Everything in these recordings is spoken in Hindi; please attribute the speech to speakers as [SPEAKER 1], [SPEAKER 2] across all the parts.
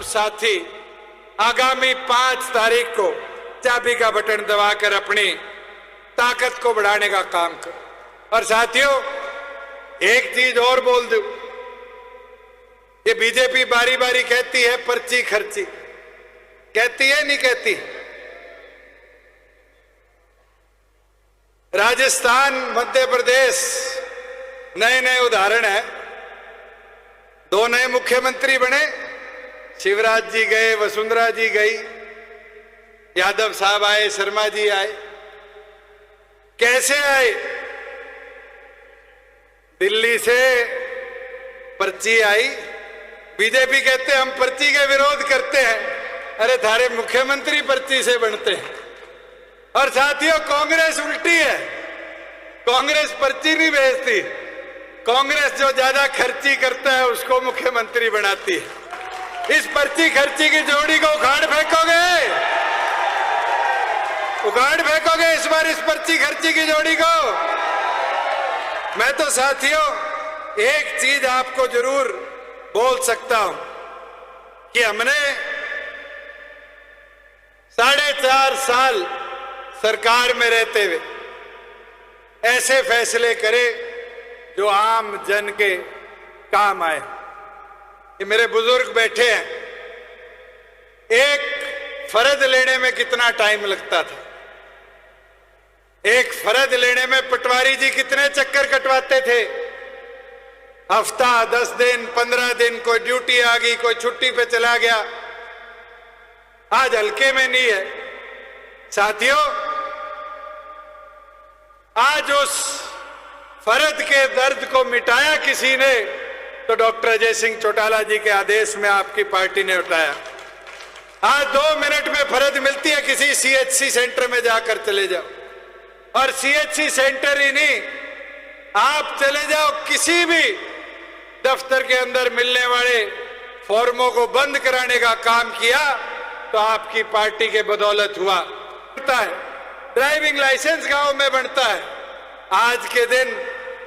[SPEAKER 1] सब साथी आगामी 5 तारीख को चाबी का बटन दबाकर अपनी ताकत को बढ़ाने का काम करो। और साथियों, एक चीज और बोल दूं, ये बीजेपी बारी बारी कहती है पर्ची खर्ची, कहती है नहीं कहती? राजस्थान, मध्य प्रदेश नए नए उदाहरण है। 2 नए मुख्यमंत्री बने, शिवराज जी गए, वसुंधरा जी गई, यादव साहब आए, शर्मा जी आए। कैसे आए? दिल्ली से पर्ची आई। बीजेपी कहते हम पर्ची के विरोध करते हैं, अरे थारे मुख्यमंत्री पर्ची से बनते हैं। और साथियों, कांग्रेस उल्टी है, कांग्रेस पर्ची नहीं भेजती, कांग्रेस जो ज्यादा खर्ची करता है उसको मुख्यमंत्री बनाती है। इस पर्ची खर्ची की जोड़ी को उखाड़ फेंकोगे? उखाड़ फेंकोगे इस बार इस पर्ची खर्ची की जोड़ी को? मैं तो साथियों एक चीज आपको जरूर बोल सकता हूं कि हमने 4.5 साल सरकार में रहते हुए ऐसे फैसले करे जो आम जन के काम आए। ये मेरे बुजुर्ग बैठे हैं, एक फर्ज लेने में कितना टाइम लगता था, एक फर्ज लेने में पटवारी जी कितने चक्कर कटवाते थे, हफ्ता, 10 दिन, 15 दिन, कोई ड्यूटी आ गई, कोई छुट्टी पे चला गया। आज हल्के में नहीं है साथियों। आज उस फर्ज के दर्द को मिटाया किसी ने, तो डॉक्टर अजय सिंह चौटाला जी के आदेश में आपकी पार्टी ने उठाया। आज 2 मिनट में फर्ज मिलती है, किसी सीएचसी सेंटर में जाकर चले जाओ। और सीएचसी सेंटर ही नहीं, आप चले जाओ किसी भी दफ्तर के अंदर मिलने वाले फॉर्मों को बंद कराने का काम किया तो आपकी पार्टी के बदौलत हुआ। बनता है ड्राइविंग लाइसेंस गांव में बनता है, आज के दिन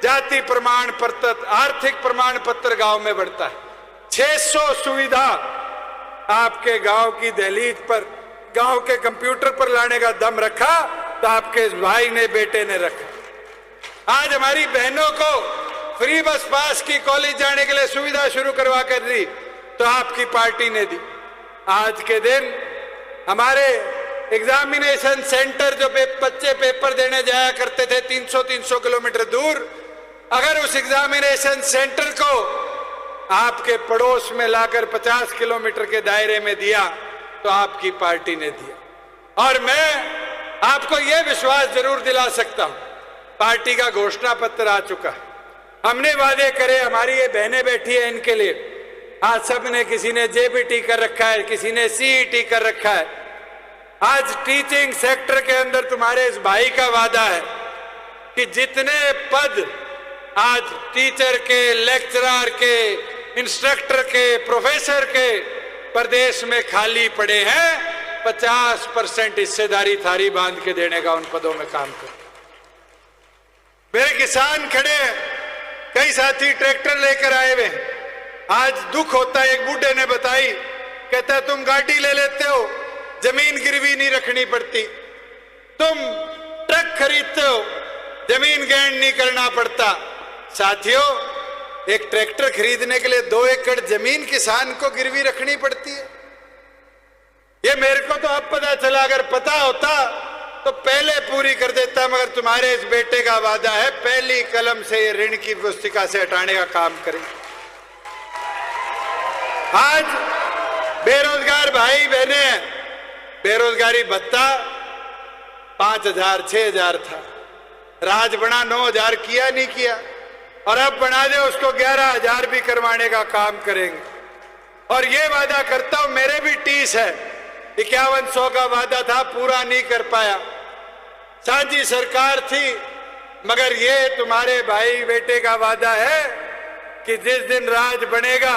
[SPEAKER 1] जाति प्रमाण पत्र, आर्थिक प्रमाण पत्र गांव में बढ़ता है। 600 सुविधा आपके गांव की दहलीज पर, गांव के कंप्यूटर पर लाने का दम रखा तो आपके भाई ने, बेटे ने रखा। आज हमारी बहनों को फ्री बस पास की कॉलेज जाने के लिए सुविधा शुरू करवा कर दी तो आपकी पार्टी ने दी। आज के दिन हमारे एग्जामिनेशन सेंटर, जो बच्चे पेपर देने जाया करते थे 300-300 किलोमीटर दूर, अगर उस एग्जामिनेशन सेंटर को आपके पड़ोस में लाकर 50 किलोमीटर के दायरे में दिया तो आपकी पार्टी ने दिया। और मैं आपको यह विश्वास जरूर दिला सकता हूं, पार्टी का घोषणा पत्र आ चुका है, हमने वादे करे, हमारी ये बहनें बैठी है इनके लिए। आज सबने, किसी ने जेबीटी कर रखा है, किसी ने सीईटी कर रखा है। आज टीचिंग सेक्टर के अंदर तुम्हारे इस भाई का वादा है कि जितने पद आज टीचर के, लेक्चरर के, इंस्ट्रक्टर के, प्रोफेसर के प्रदेश में खाली पड़े हैं, 50% हिस्सेदारी थारी बांध के देने का उन पदों में काम करो। मेरे किसान खड़े हैं, कई साथी ट्रैक्टर लेकर आए हुए। आज दुख होता है, एक बूढ़े ने बताई, कहता तुम गाड़ी ले लेते हो, जमीन गिरवी नहीं रखनी पड़ती, तुम ट्रक खरीदते हो, जमीन गहन नहीं करना पड़ता। साथियों, एक ट्रैक्टर खरीदने के लिए 2 एकड़ जमीन किसान को गिरवी रखनी पड़ती है। ये मेरे को तो अब पता चला, अगर पता होता तो पहले पूरी कर देता, मगर तुम्हारे इस बेटे का वादा है पहली कलम से ये ऋण की पुस्तिका से हटाने का काम करें। आज बेरोजगार भाई बहने हैं, बेरोजगारी भत्ता 5,000 6,000 था, राज बना 9,000 किया नहीं किया, और अब बना दे उसको 11,000 भी करवाने का काम करेंगे। और ये वादा करता हूं, मेरे भी टीस है, 5100 का वादा था, पूरा नहीं कर पाया, साझी सरकार थी, मगर ये तुम्हारे भाई बेटे का वादा है कि जिस दिन राज बनेगा,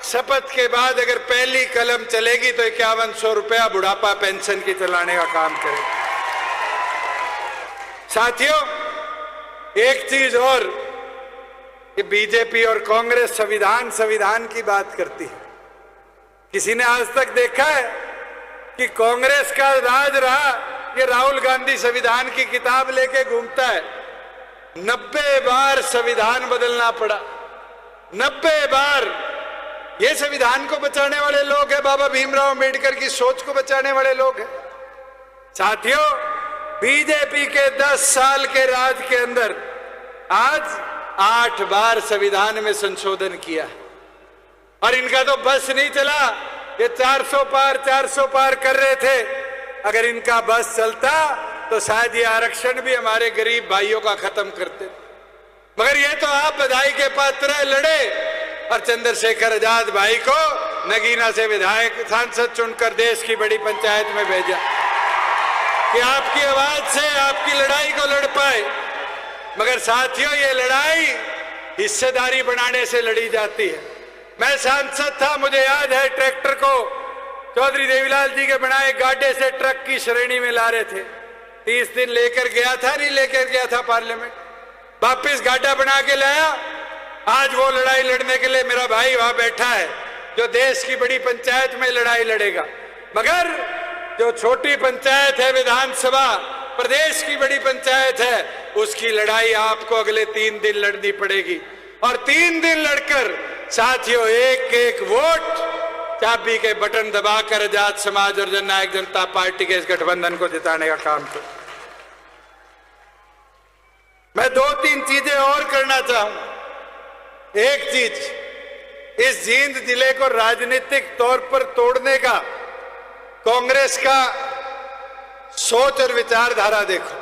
[SPEAKER 1] शपथ के बाद अगर पहली कलम चलेगी तो 5100 रुपया बुढ़ापा पेंशन की चलाने का काम करेगा। साथियों, एक चीज और, कि बीजेपी और कांग्रेस संविधान की बात करती है किसी ने आज तक देखा है कि कांग्रेस का राज रहा? ये राहुल गांधी संविधान की किताब लेके घूमता है। 90 बार संविधान बदलना पड़ा, 90 बार। ये संविधान को बचाने वाले लोग हैं, बाबा भीमराव अंबेडकर की सोच को बचाने वाले लोग हैं। साथियों, बीजेपी के 10 साल के राज के अंदर आज 8 बार संविधान में संशोधन किया और इनका तो बस नहीं चला। ये 400 पार कर रहे थे। अगर इनका बस चलता तो शायद ये आरक्षण भी हमारे गरीब भाइयों का खत्म करते। मगर ये तो आप बधाई के पात्र है, लड़े और चंद्रशेखर आजाद भाई को नगीना से विधायक सांसद चुनकर देश की बड़ी पंचायत में भेजा कि आपकी आवाज से आपकी लड़ाई को लड़ पाए। मगर साथियों, ये लड़ाई हिस्सेदारी बनाने से लड़ी जाती है। मैं सांसद था, मुझे याद है ट्रैक्टर को चौधरी देवीलाल जी के बनाए गाड़े से ट्रक की श्रेणी में ला रहे थे। 30 दिन लेकर गया था, नहीं लेकर गया था पार्लियामेंट, वापिस गाड़ा बना के लाया। आज वो लड़ाई लड़ने के लिए मेरा भाई वहां बैठा है जो देश की बड़ी पंचायत में लड़ाई लड़ेगा। मगर जो छोटी पंचायत है, विधानसभा, प्रदेश की बड़ी पंचायत है, उसकी लड़ाई आपको अगले 3 दिन लड़नी पड़ेगी। और 3 दिन लड़कर साथियों एक एक वोट चाबी के बटन दबाकर आजाद समाज और जननायक जनता पार्टी के इस गठबंधन को जिताने का काम करो। मैं 2-3 चीजें और करना चाहूंगा। एक चीज, इस जींद जिले को राजनीतिक तौर पर तोड़ने का कांग्रेस का सोच और विचारधारा देखो।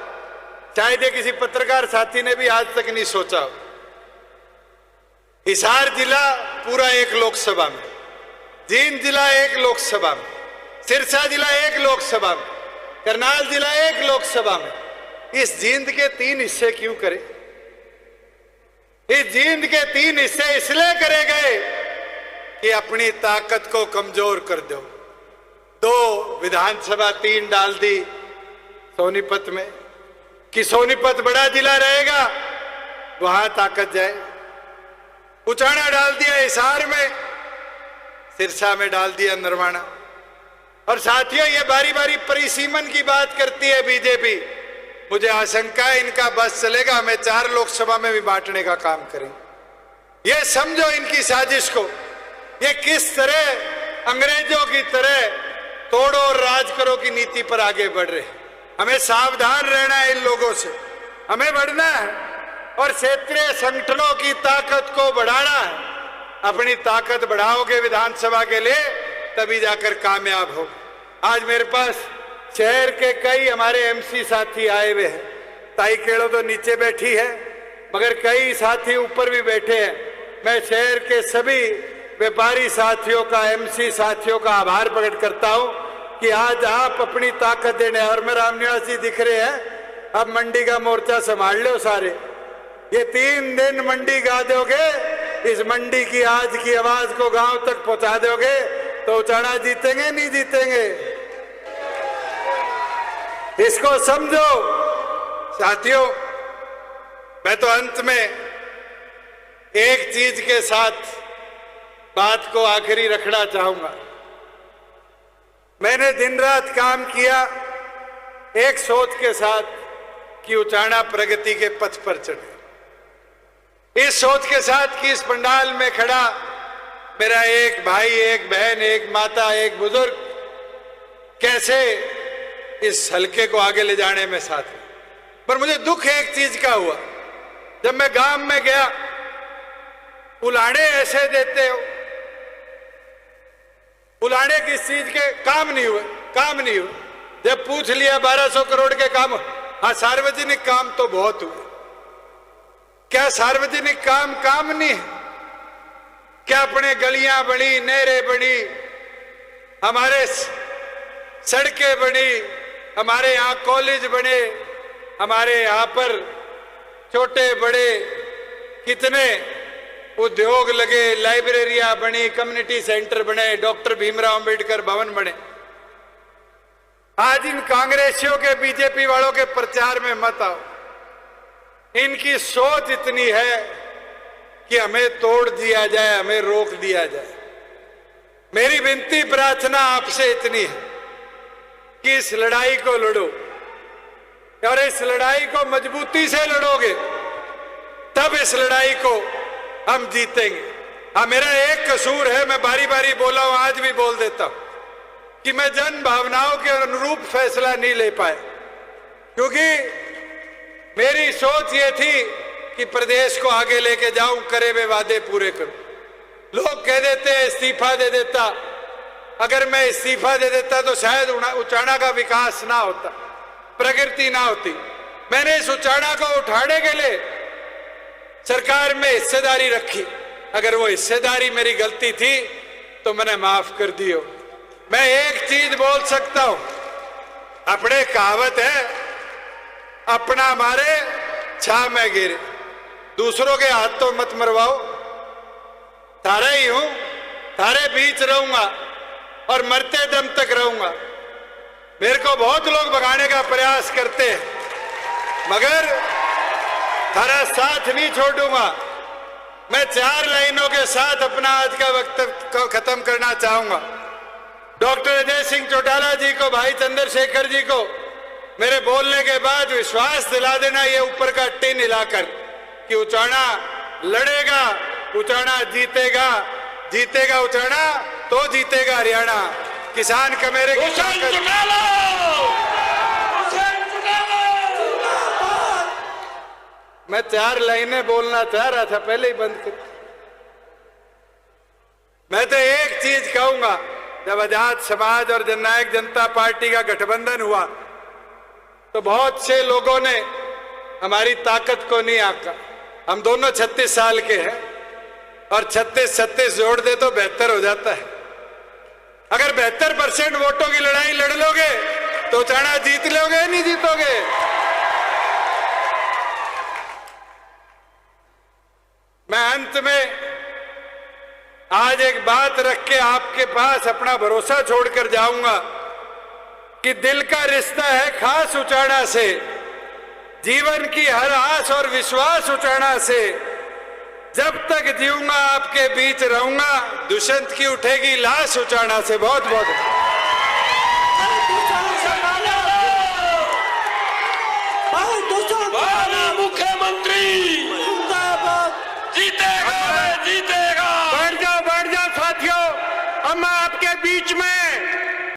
[SPEAKER 1] शायद ये किसी पत्रकार साथी ने भी आज तक नहीं सोचा हो। हिसार जिला पूरा एक लोकसभा में, जींद जिला एक लोकसभा में, सिरसा जिला एक लोकसभा में, करनाल जिला एक लोकसभा में। इस जींद के 3 हिस्से क्यों करे? इस जींद के 3 हिस्से इसलिए करे गए कि अपनी ताकत को कमजोर कर दो। 2 विधानसभा 3 डाल दी सोनीपत में कि सोनीपत बड़ा जिला रहेगा, वहां ताकत जाए। उचाना डाल दिया हिसार में, सिरसा में डाल दिया नरवाना। और साथियों, ये बारी बारी परिसीमन की बात करती है बीजेपी। मुझे आशंका है इनका बस चलेगा, हमें 4 लोकसभा में भी बांटने का काम करेंगे। ये समझो इनकी साजिश को, ये किस तरह अंग्रेजों की तरह तोड़ो और राज करो की नीति पर आगे बढ़ रहे। हमें सावधान रहना है इन लोगों से, हमें बढ़ना है और क्षेत्रीय संगठनों की ताकत को बढ़ाना है। अपनी ताकत बढ़ाओगे विधानसभा के लिए, तभी जाकर कामयाब हो। आज मेरे पास शहर के कई हमारे एमसी साथी आए हुए हैं। ताई केड़ो तो नीचे बैठी है, मगर कई साथी ऊपर भी बैठे हैं। मैं शहर के सभी व्यापारी साथियों का, एमसी साथियों का आभार प्रकट करता हूं कि आज आप अपनी ताकत देने। और मैं राम निवासी दिख रहे हैं, अब मंडी का मोर्चा संभाल लो सारे। ये 3 दिन मंडी गा दोगे, इस मंडी की आज की आवाज को गांव तक पहुंचा दोगे तो उचाना जीतेंगे, नहीं जीतेंगे? इसको समझो साथियों। मैं तो अंत में एक चीज के साथ बात को आखिरी रखना चाहूंगा। मैंने दिन रात काम किया एक सोच के साथ कि उचाना प्रगति के पथ पर चढ़े। इस सोच के साथ कि इस पंडाल में खड़ा मेरा एक भाई, एक बहन, एक माता, एक बुजुर्ग कैसे इस हलके को आगे ले जाने में साथ है। पर मुझे दुख एक चीज का हुआ, जब मैं गांव में गया, उलाने ऐसे देते हो, उलाने किस चीज के? काम नहीं हुए, काम नहीं हुए। जब पूछ लिया 1200 करोड़ के काम, हाँ सार्वजनिक काम तो बहुत हुए। क्या सार्वजनिक काम काम नहीं है? क्या अपने गलियां बनी, नहरें बनी, हमारे सड़कें बनी, हमारे यहाँ कॉलेज बने, हमारे यहाँ पर छोटे बड़े कितने उद्योग लगे, लाइब्रेरियां बनी, कम्युनिटी सेंटर बने, डॉक्टर भीमराव अंबेडकर भवन बने। आज इन कांग्रेसियों के, बीजेपी वालों के प्रचार में मत आओ। इनकी सोच इतनी है कि हमें तोड़ दिया जाए, हमें रोक दिया जाए। मेरी विनती प्रार्थना आपसे इतनी है कि इस लड़ाई को लड़ो, और इस लड़ाई को मजबूती से लड़ोगे तब इस लड़ाई को हम जीतेंगे। हाँ, मेरा एक कसूर है, मैं बारी बारी बोला हूं, आज भी बोल देता हूं कि मैं जन भावनाओं के अनुरूप फैसला नहीं ले पाया, क्योंकि मेरी सोच ये थी कि प्रदेश को आगे लेके जाऊं, करे हुए वादे पूरे करूं। लोग कह देते हैं इस्तीफा दे देता, अगर मैं इस्तीफा दे देता तो शायद उचाना का विकास ना होता, प्रगति ना होती। मैंने इस उचाना को उठाने के लिए सरकार में हिस्सेदारी रखी। अगर वो हिस्सेदारी मेरी गलती थी तो मैंने माफ कर दियो। मैं एक चीज बोल सकता हूं, अपने कहावत है, अपना मारे छाह में गिरे, दूसरों के हाथ तो मत मरवाओ। थारे ही हूं, थारे बीच रहूंगा और मरते दम तक रहूंगा। मेरे को बहुत लोग भगाने का प्रयास करते हैं, मगर थारा साथ नहीं छोड़ूंगा। मैं 4 लाइनों के साथ अपना आज का वक्तव्य खत्म करना चाहूंगा। डॉक्टर अजय सिंह चौटाला जी को, भाई चंद्रशेखर जी को मेरे बोलने के बाद विश्वास दिला देना, ये ऊपर का टिन हिलाकर, कि उचाना लड़ेगा, उचाना जीतेगा, जीतेगा उचाना तो जीतेगा हरियाणा। किसान का मेरे मैं 4 लाइनें बोलना चाह रहा था, पहले ही बंद कर। मैं तो एक चीज कहूंगा, जब आजाद समाज और जननायक जनता पार्टी का गठबंधन हुआ तो बहुत से लोगों ने हमारी ताकत को नहीं आंका। हम दोनों 36 साल के हैं और 36-36 जोड़ दे तो 72 हो जाता है। अगर 72% वोटों की लड़ाई लड़ लोगे तो उचाना जीत लोगे, नहीं जीतोगे। मैं अंत में आज एक बात रख के आपके पास अपना भरोसा छोड़कर जाऊंगा कि दिल का रिश्ता है खास उचाना से, जीवन की हर आस और विश्वास उचाना से। जब तक जीऊंगा आपके बीच रहूंगा, दुष्यंत की उठेगी लाश उचाना से। बहुत बहुत